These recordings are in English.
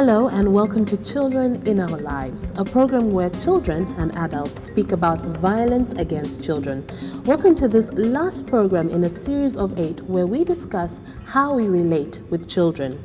Hello and welcome to Children in Our Lives, a program where children and adults speak about violence against children. Welcome to this last program in a series of 8 where we discuss how we relate with children.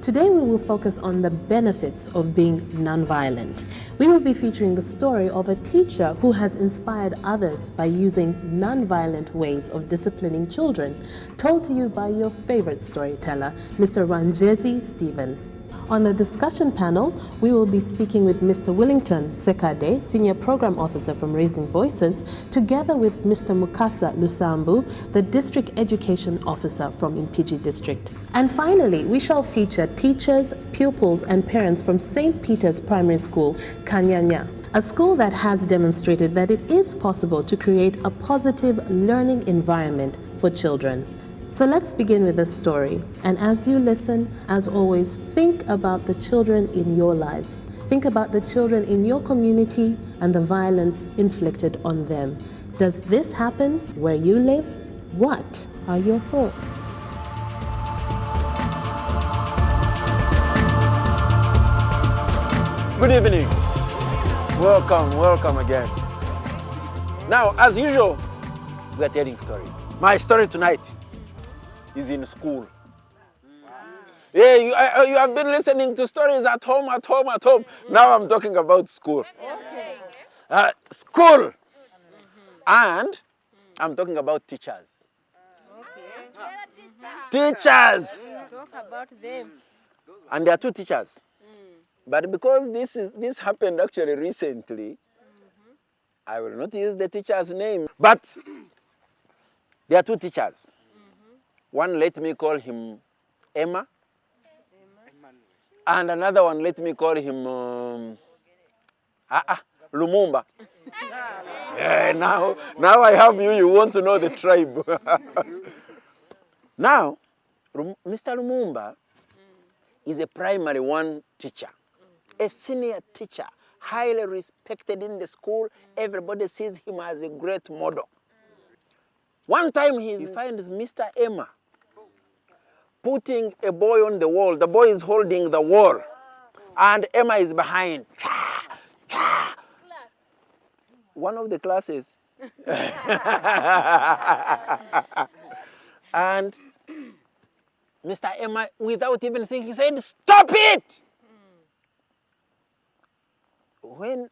Today we will focus on the benefits of being nonviolent. We will be featuring the story of a teacher who has inspired others by using nonviolent ways of disciplining children, told to you by your favorite storyteller, Mr. Ranjezi Stephen. On the discussion panel, we will be speaking with Mr. Willington Sekade, Senior Program Officer from Raising Voices, together with Mr. Mukasa Lusambu, the District Education Officer from Mpigi District. And finally, we shall feature teachers, pupils, and parents from St. Peter's Primary School, Kanyanya, a school that has demonstrated that it is possible to create a positive learning environment for children. So let's begin with the story. And as you listen, as always, think about the children in your lives. Think about the children in your community and the violence inflicted on them. Does this happen where you live? What are your thoughts? Good evening. Welcome again. Now, as usual, we are telling stories. My story tonight is in school. Yeah, you have been listening to stories at home. Now I'm talking about school. Okay. School. And I'm talking about teachers. Okay. Teachers. Talk about them. And there are two teachers. But because this happened actually recently, I will not use the teacher's name. But there are two teachers. One, let me call him Emma. And another one, let me call him Lumumba. Yeah, now I have you want to know the tribe. Now, Mr. Lumumba is a primary 1 teacher, a senior teacher, highly respected in the school. Everybody sees him as a great model. One time he finds Mr. Emma putting a boy on the wall. The boy is holding the wall, and Emma is behind. One of the classes. And Mr. Emma, without even thinking, said, "Stop it!" And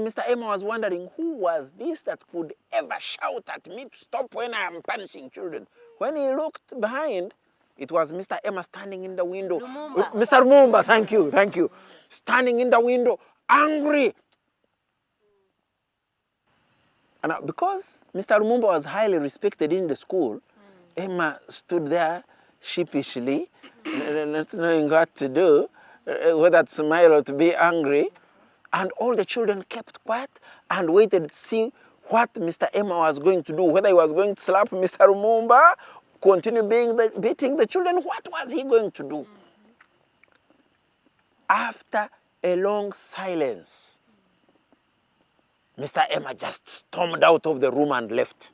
Mr. Emma was wondering, who was this that could ever shout at me to stop when I am punishing children? When he looked behind, it was Mr. Emma standing in the window. Lumumba. Mr. Lumumba, thank you. Standing in the window, angry. And because Mr. Lumumba was highly respected in the school, Emma stood there sheepishly, not knowing what to do, whether to smile or to be angry. And all the children kept quiet and waited to see what Mr. Emma was going to do, whether he was going to slap Mr. Lumumba, continue beating the children. What was he going to do? After a long silence, Mr. Emma just stormed out of the room and left.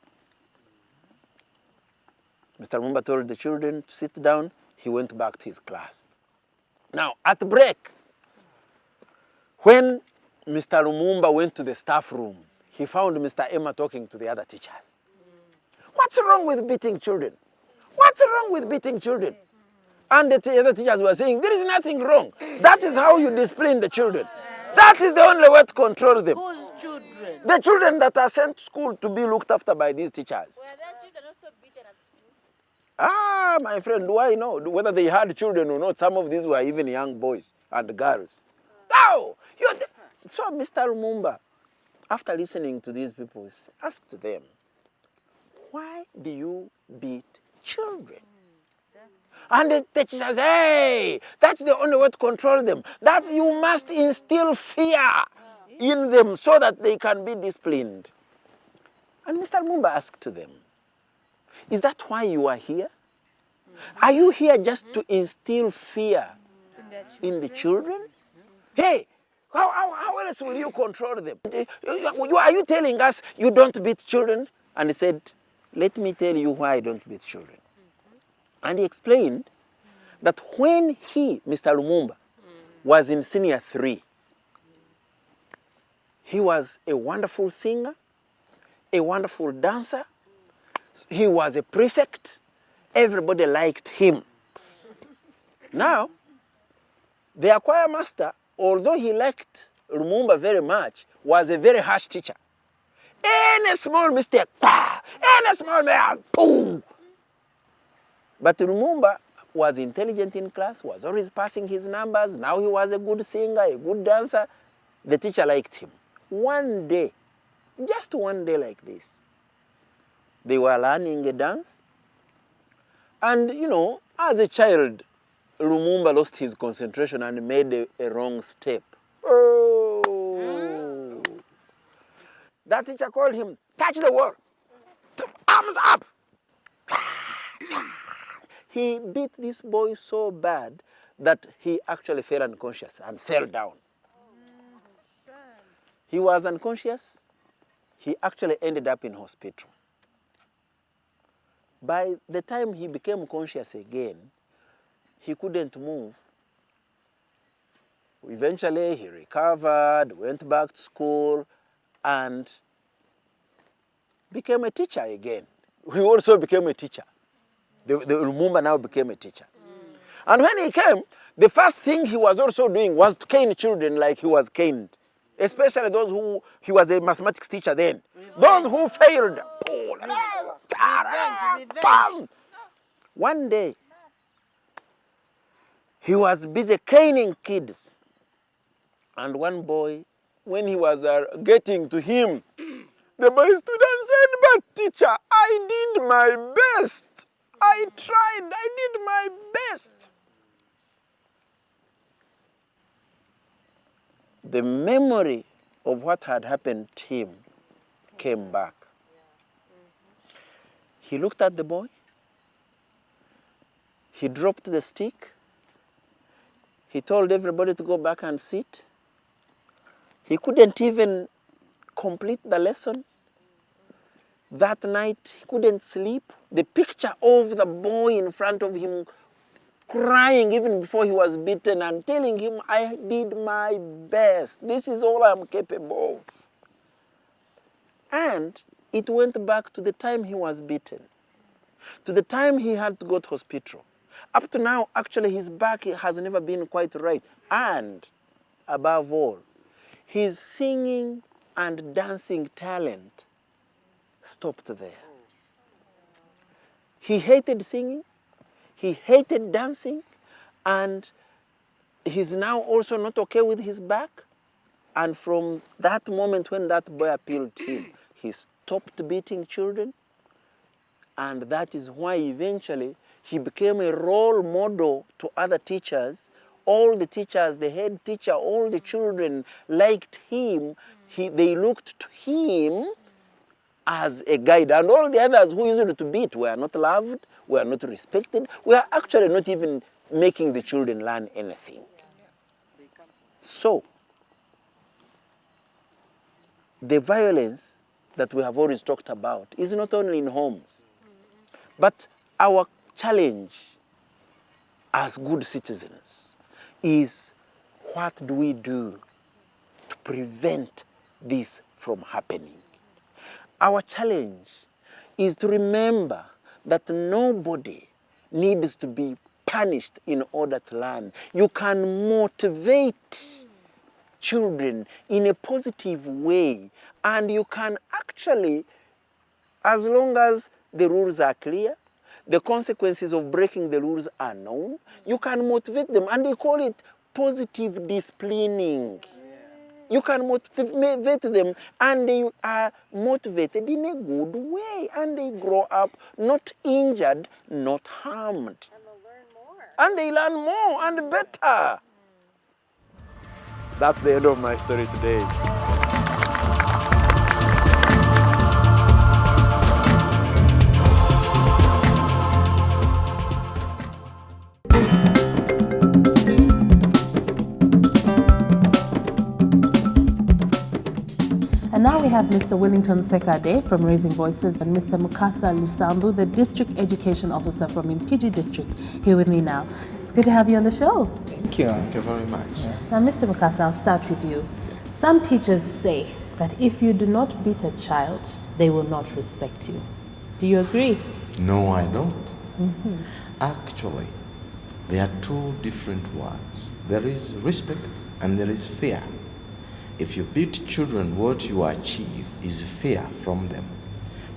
Mr. Lumumba told the children to sit down. He went back to his class. Now, at break, when Mr. Lumumba went to the staff room, he found Mr. Emma talking to the other teachers. What's wrong with beating children? What's wrong with beating children? And the other teachers were saying, there is nothing wrong. That is how you discipline the children. That is the only way to control them. Whose children? The children that are sent to school to be looked after by these teachers. Were their children also beaten at school? My friend, do I know whether they had children or not? Some of these were even young boys and girls. No! So Mr. Lumumba, after listening to these people, asked them, why do you beat children? And the teacher says, hey, that's the only way to control them. That you must instill fear in them so that they can be disciplined. And Mr. Lumumba asked them, is that why you are here? Are you here just to instill fear in the children? Hey, how else will you control them? Are you telling us you don't beat children? And he said, let me tell you why I don't beat children. And he explained that when he, Mr. Lumumba, was in senior 3. He was a wonderful singer, a wonderful dancer. He was a prefect. Everybody liked him. Now, the choir master, although he liked Lumumba very much, was a very harsh teacher. Any small mistake, any small mistake, boom. But Lumumba was intelligent in class, was always passing his numbers. Now he was a good singer, a good dancer. The teacher liked him. One day, just one day like this, they were learning a dance. And, you know, as a child, Lumumba lost his concentration and made a wrong step. Oh! That teacher called him, touch the wall, arms up. He beat this boy so bad that he actually fell unconscious and fell down. He was unconscious. He actually ended up in hospital. By the time he became conscious again, he couldn't move. Eventually, he recovered, went back to school, and became a teacher again. He also became a teacher. The Lumumba now became a teacher. And when he came, the first thing he was also doing was to cane children like he was caned. Especially those who, he was a mathematics teacher then. Those who failed. One day, he was busy caning kids. And one boy, when he was getting to him, the boy stood and said, "But teacher, I did my best. I tried, I did my best." The memory of what had happened to him came back. He looked at the boy. He dropped the stick. He told everybody to go back and sit. He couldn't even complete the lesson. That night, he couldn't sleep. The picture of the boy in front of him crying even before he was beaten and telling him, "I did my best. This is all I'm capable of." And it went back to the time he was beaten, to the time he had to go to hospital. Up to now, actually, his back has never been quite right. And above all, his singing and dancing talent stopped there. He hated singing, he hated dancing, and he's now also not okay with his back. And from that moment when that boy appealed to him, he stopped beating children. And that is why eventually he became a role model to other teachers. All the teachers, the head teacher, all the children liked him. They looked to him as a guide. And all the others who used to beat were not loved, were not respected, were actually not even making the children learn anything. So, the violence that we have always talked about is not only in homes, but our challenge as good citizens is, what do we do to prevent this from happening? Our challenge is to remember that nobody needs to be punished in order to learn. You can motivate children in a positive way, and you can actually, as long as the rules are clear, the consequences of breaking the rules are known, you can motivate them, and they call it positive disciplining. You can motivate them, and they are motivated in a good way, and they grow up not injured, not harmed. And they'll learn more. And they learn more and better. That's the end of my story today. And now we have Mr. Wellington Sekade from Raising Voices and Mr. Mukasa Lusambu, the District Education Officer from Mpigi District, here with me now. It's Good to have you on the show. Thank you very much. Now, Mr. Mukasa, I'll start with you. Some teachers say that if you do not beat a child, they will not respect you. Do you agree? No, I don't. Actually, there are two different words. There is respect and there is fear. If you beat children, what you achieve is fear from them.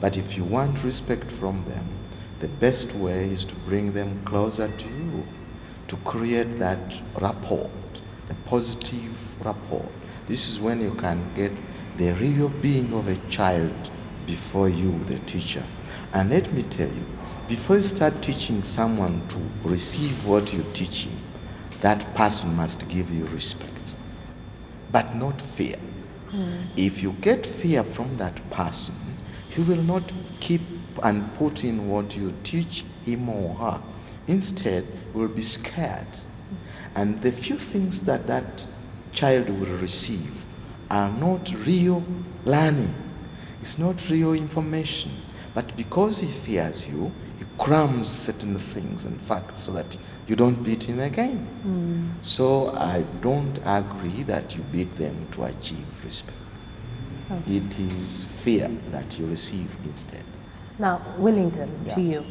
But if you want respect from them, the best way is to bring them closer to you, to create that rapport, a positive rapport. This is when you can get the real being of a child before you, the teacher. And let me tell you, before you start teaching someone to receive what you're teaching, that person must give you respect, but not fear. If you get fear from that person, he will not keep and put in what you teach him or her. Instead, he will be scared. And the few things that that child will receive are not real learning. It's not real information. But because he fears you, he crams certain things and facts so that you don't beat him again. So I don't agree that you beat them to achieve respect. Okay. It is fear that you receive instead. Now, Willington, to you.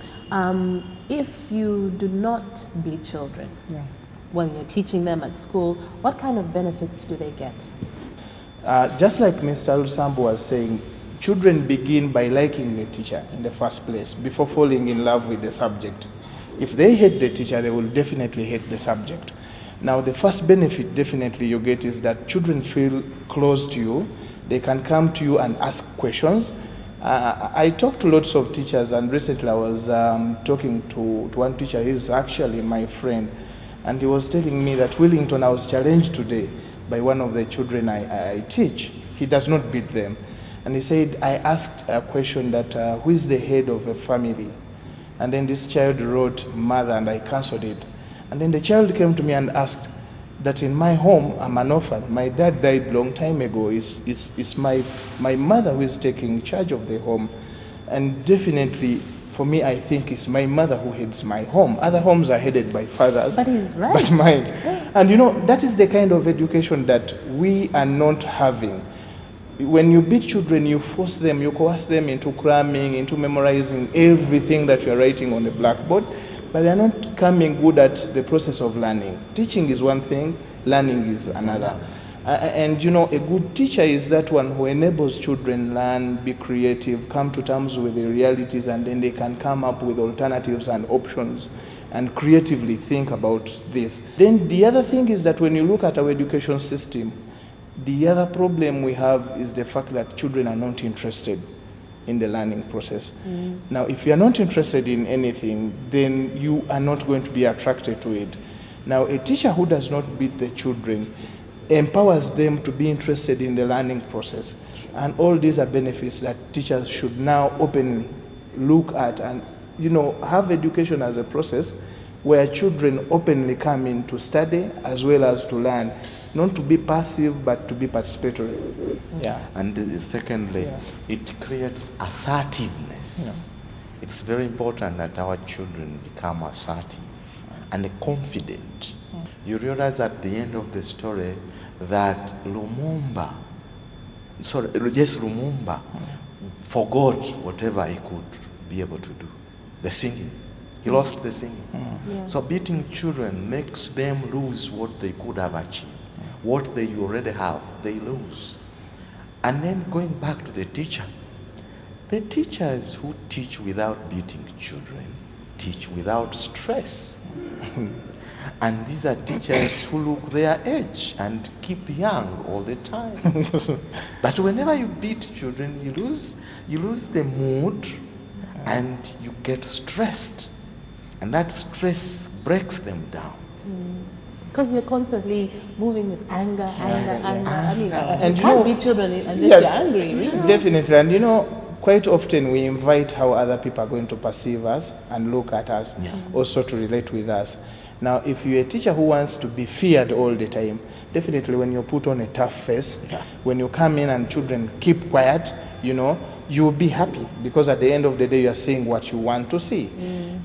If you do not beat children when you're teaching them at school, what kind of benefits do they get? Just like Mr. Lusambu was saying, children begin by liking the teacher in the first place before falling in love with the subject. If they hate the teacher, they will definitely hate the subject. Now, the first benefit definitely you get is that children feel close to you. They can come to you and ask questions. I talk to lots of teachers, and recently I was talking to one teacher. He's actually my friend, and he was telling me that Willington, I was challenged today by one of the children I teach. He does not beat them. And he said, I asked a question that, who is the head of a family? And then this child wrote mother, and I cancelled it. And then the child came to me and asked that in my home, I'm an orphan. My dad died long time ago. It's my mother who is taking charge of the home. And definitely, for me, I think it's my mother who heads my home. Other homes are headed by fathers. But he's right. But mine. And you know, that is the kind of education that we are not having. When you beat children, you force them, you coerce them into cramming, into memorizing everything that you're writing on the blackboard, but they're not coming good at the process of learning. Teaching is one thing, learning is another. And you know, a good teacher is that one who enables children learn, be creative, come to terms with the realities, and then they can come up with alternatives and options and creatively think about this. Then the other thing is that when you look at our education system, the other problem we have is the fact that children are not interested in the learning process. Now, if you are not interested in anything, then you are not going to be attracted to it. Now, a teacher who does not beat the children empowers them to be interested in the learning process. And all these are benefits that teachers should now openly look at and, you know, have education as a process where children openly come in to study as well as to learn. Not to be passive, but to be participatory. And secondly, it creates assertiveness. It's very important that our children become assertive and confident. You realize at the end of the story that Lumumba forgot whatever he could be able to do. The singing. He lost the singing. So beating children makes them lose what they could have achieved. What they already have, they lose. And then going back to the teachers who teach without beating children teach without stress. And these are teachers who look their age and keep young all the time. But whenever you beat children, you lose the mood and you get stressed. And that stress breaks them down. Because you're constantly moving with anger. I mean, and you can't beat children unless you're angry, really. Definitely. And you know, quite often we invite how other people are going to perceive us and look at us, also to relate with us. Now, if you're a teacher who wants to be feared all the time, definitely when you put on a tough face, when you come in and children keep quiet, you know, you'll be happy because at the end of the day, you're seeing what you want to see.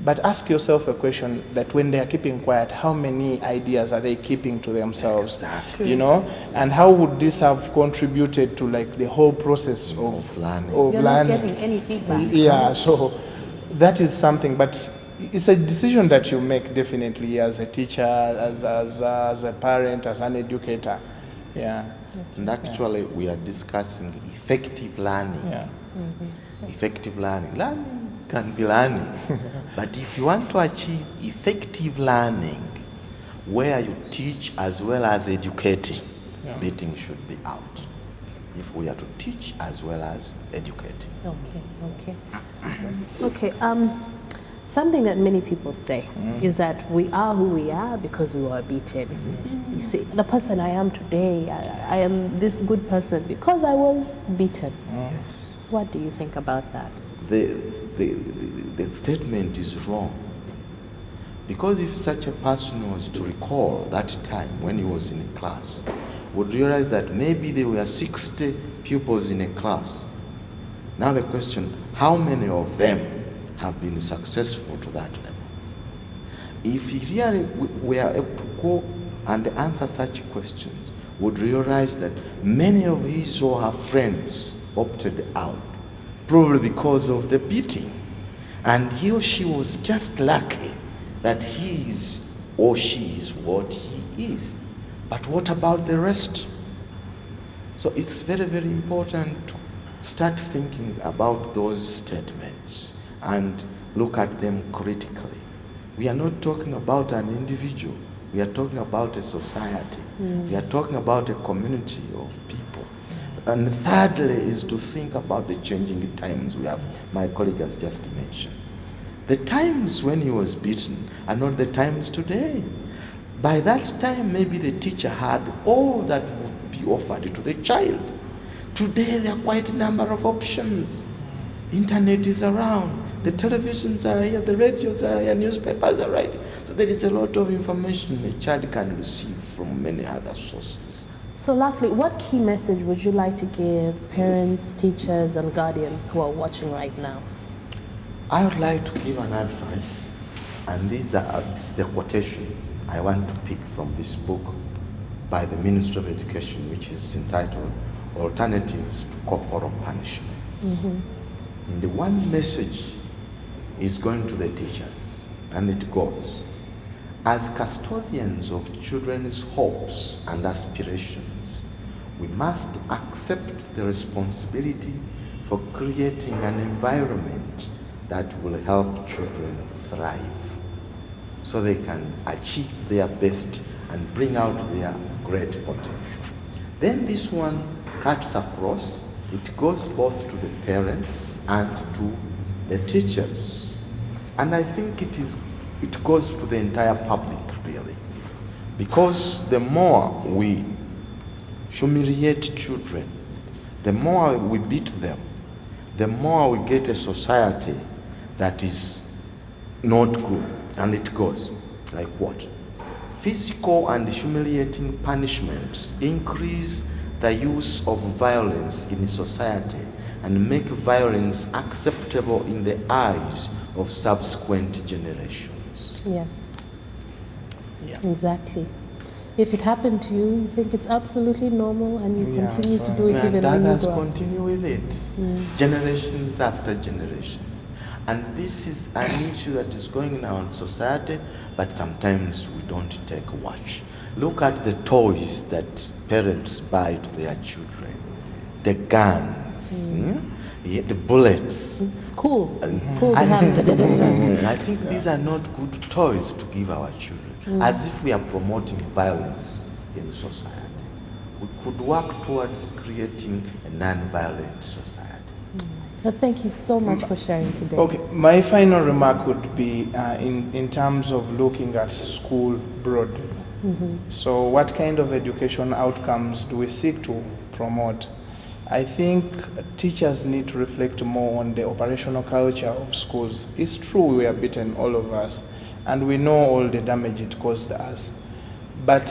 But ask yourself a question that when they are keeping quiet, how many ideas are they keeping to themselves? Exactly. You know? And how would this have contributed to like the whole process of learning. You're not getting any feedback. Yeah, so that is something, but it's a decision that you make definitely as a teacher, as a parent, as an educator. Yeah. And actually, we are discussing effective learning. Yeah. Effective learning. Learning can be learning. But if you want to achieve effective learning, where you teach as well as educating, meeting should be out. If we are to teach as well as educating. Okay. Something that many people say is that we are who we are because we were beaten. You see, the person I am today, I am this good person because I was beaten. Yes. What do you think about that? The statement is wrong. Because if such a person was to recall that time when he was in a class, would realize that maybe there were 60 pupils in a class. Now the question, how many of them have been successful to that level? If he really were able to go and answer such questions, would realize that many of his or her friends opted out, probably because of the beating. And he or she was just lucky that he is or she is what he is. But what about the rest? So it's very, very important to start thinking about those statements and look at them critically. We are not talking about an individual. We are talking about a society. We are talking about a community of people. And thirdly is to think about the changing times we have. My colleague has just mentioned. The times when he was beaten are not the times today. By that time, maybe the teacher had all that would be offered to the child. Today, there are quite a number of options. Internet is around. The televisions are here, the radios are here, newspapers are right. So there is a lot of information a child can receive from many other sources. So lastly, what key message would you like to give parents, teachers, and guardians who are watching right now? I would like to give an advice, and this is the quotation I want to pick from this book by the Ministry of Education, which is entitled Alternatives to Corporal Punishments. And the one message is going to the teachers, and it goes, as custodians of children's hopes and aspirations, we must accept the responsibility for creating an environment that will help children thrive so they can achieve their best and bring out their great potential. Then this one cuts across. It goes both to the parents and to the teachers. And I think it goes to the entire public, really. Because the more we humiliate children, the more we beat them, the more we get a society that is not good. And it goes like what? Physical and humiliating punishments increase the use of violence in society and make violence acceptable in the eyes of subsequent generations. Yes. Yeah. Exactly. If it happened to you, you think it's absolutely normal and you continue to do it even when you others grow up. continue with it, generations after generations. And this is an issue that is going on in society, but sometimes we don't take watch. Look at the toys that parents buy to their children, the guns, the bullets. It's cool. It's cool to have. I think these are not good toys to give our children, as if we are promoting violence in society. We could work towards creating a non-violent society. Well, thank you so much for sharing today. Okay, my final remark would be in terms of looking at school broadly. So what kind of education outcomes do we seek to promote? I think teachers need to reflect more on the operational culture of schools. It's true we are beaten, all of us, and we know all the damage it caused us. But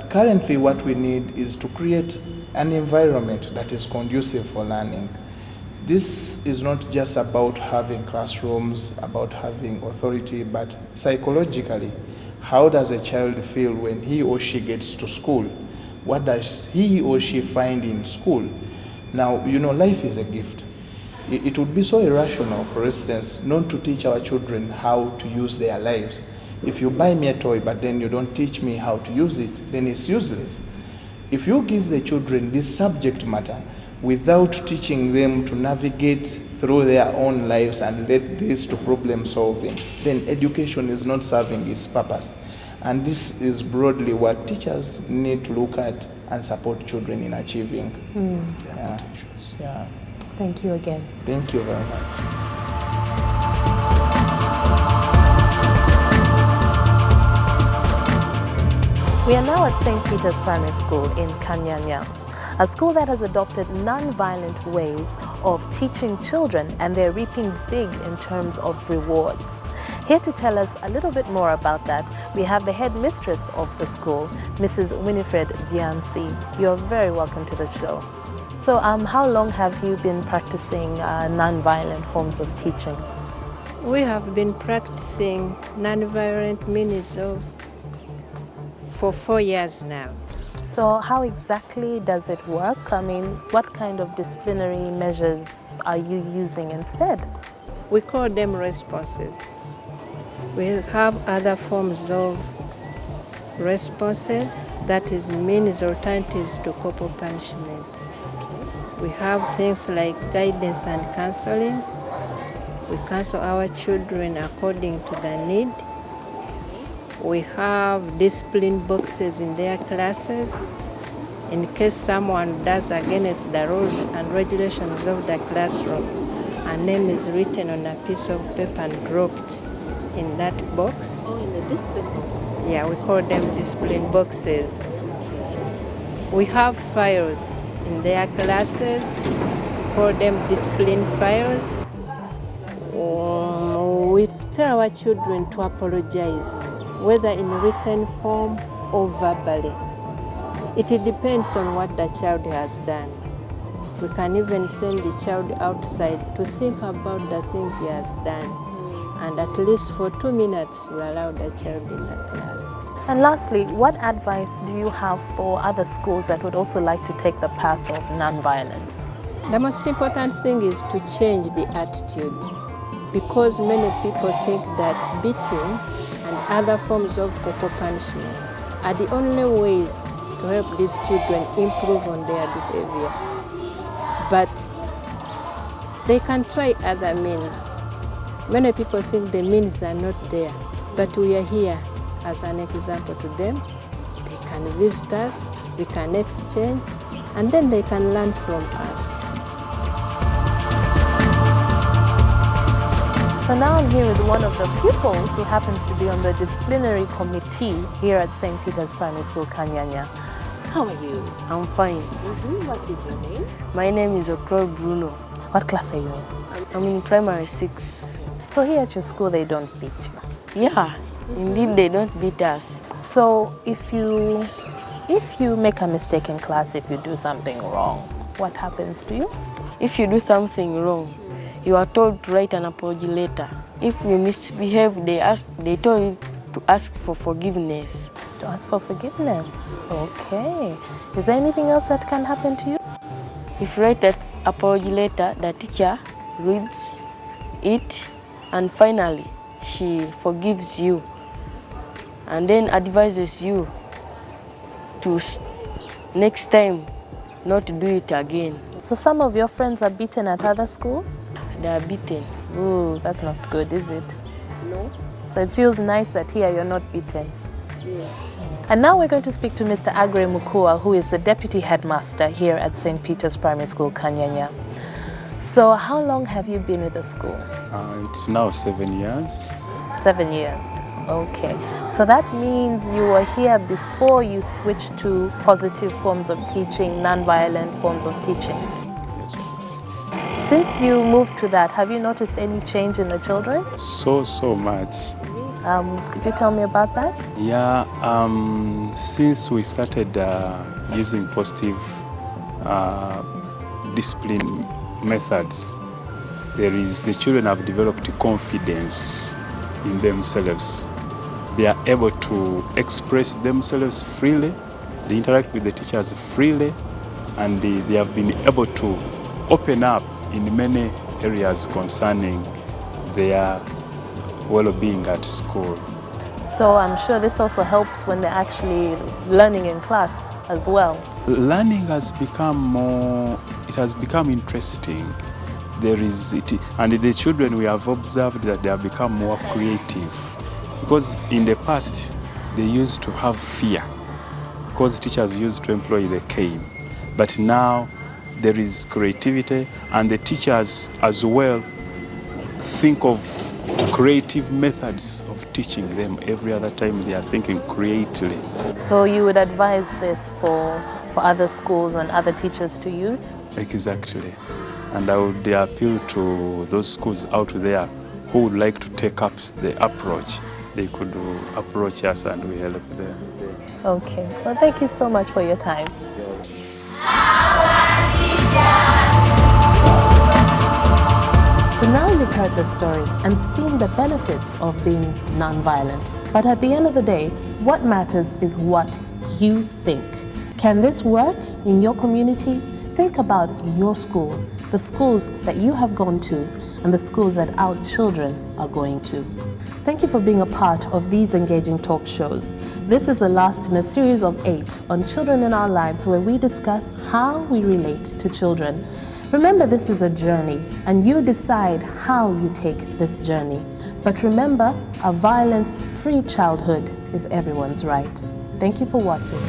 currently what we need is to create an environment that is conducive for learning. This is not just about having classrooms, about having authority, but psychologically, how does a child feel when he or she gets to school? What does he or she find in school? Now, you know, life is a gift. It would be so irrational, for instance, not to teach our children how to use their lives. If you buy me a toy, but then you don't teach me how to use it, then it's useless. If you give the children this subject matter without teaching them to navigate through their own lives and lead this to problem solving, then education is not serving its purpose. And this is broadly what teachers need to look at and support children in achieving their potentials. Yeah. Thank you again. Thank you very much. We are now at St. Peter's Primary School in Kanyanya, a school that has adopted non-violent ways of teaching children, and they're reaping big in terms of rewards. Here to tell us a little bit more about that, we have the headmistress of the school, Mrs. Winifred Biansi. You're very welcome to the show. So how long have you been practicing non-violent forms of teaching? We have been practicing non-violent means for 4 years now. So how exactly does it work? I mean, what kind of disciplinary measures are you using instead? We call them responses. We have other forms of responses, that is means alternatives to corporal punishment. We have things like guidance and counseling. We counsel our children according to their need. We have discipline boxes in their classes. In case someone does against the rules and regulations of the classroom, a name is written on a piece of paper and dropped in that box. Oh, in the discipline box? Yeah, we call them discipline boxes. We have files in their classes, we call them discipline files. We tell our children to apologize, whether in written form or verbally. It depends on what the child has done. We can even send the child outside to think about the things he has done. And at least for 2 minutes, we allow the child in the class. And lastly, what advice do you have for other schools that would also like to take the path of non-violence? The most important thing is to change the attitude, because many people think that beating and other forms of corporal punishment are the only ways to help these children improve on their behavior. But they can try other means. Many people think the means are not there, but we are here as an example to them. They can visit us, we can exchange, and then they can learn from us. So now I'm here with one of the pupils who happens to be on the disciplinary committee here at St. Peter's Primary School, Kanyanya. How are you? I'm fine. What is your name? My name is Okro Bruno. What class are you in? I'm in primary 6. So here at your school, they don't beat you? Yeah, indeed they don't beat us. So if you make a mistake in class, if you do something wrong, what happens to you? If you do something wrong, you are told to write an apology letter. If you misbehave, they told you to ask for forgiveness. To ask for forgiveness? Okay. Is there anything else that can happen to you? If you write that apology letter, the teacher reads it, and finally she forgives you and then advises you to next time not to do it again. So some of your friends are beaten at other schools? They are beaten. Ooh, that's not good, is it? No. So it feels nice that here you're not beaten. Yes. And now we're going to speak to Mr. Agre Mukua, who is the Deputy Headmaster here at St. Peter's Primary School, Kanyanya. So how long have you been with the school? It's now 7 years. 7 years, okay. So that means you were here before you switched to positive forms of teaching, non-violent forms of teaching. Yes, please. Since you moved to that, have you noticed any change in the children? So much. Could you tell me about that? Yeah, since we started using positive discipline methods, the children have developed confidence in themselves. They are able to express themselves freely, they interact with the teachers freely, and they have been able to open up in many areas concerning their well-being at school. So I'm sure this also helps when they're actually learning in class as well. Learning has become more, it has become interesting. And the children, we have observed that they have become more creative. Because in the past, they used to have fear, because teachers used to employ the cane. But now there is creativity, and the teachers as well think of creative methods of teaching them. Every other time they are thinking creatively. So you would advise this for other schools and other teachers to use? Exactly. And I would appeal to those schools out there who would like to take up the approach. They could approach us and we help them. Okay. Well, thank you so much for your time. So now you've heard the story and seen the benefits of being nonviolent. But at the end of the day, what matters is what you think. Can this work in your community? Think about your school, the schools that you have gone to, and the schools that our children are going to. Thank you for being a part of these engaging talk shows. This is the last in a series of 8 on children in our lives, where we discuss how we relate to children. Remember, this is a journey, and you decide how you take this journey. But remember, a violence-free childhood is everyone's right. Thank you for watching.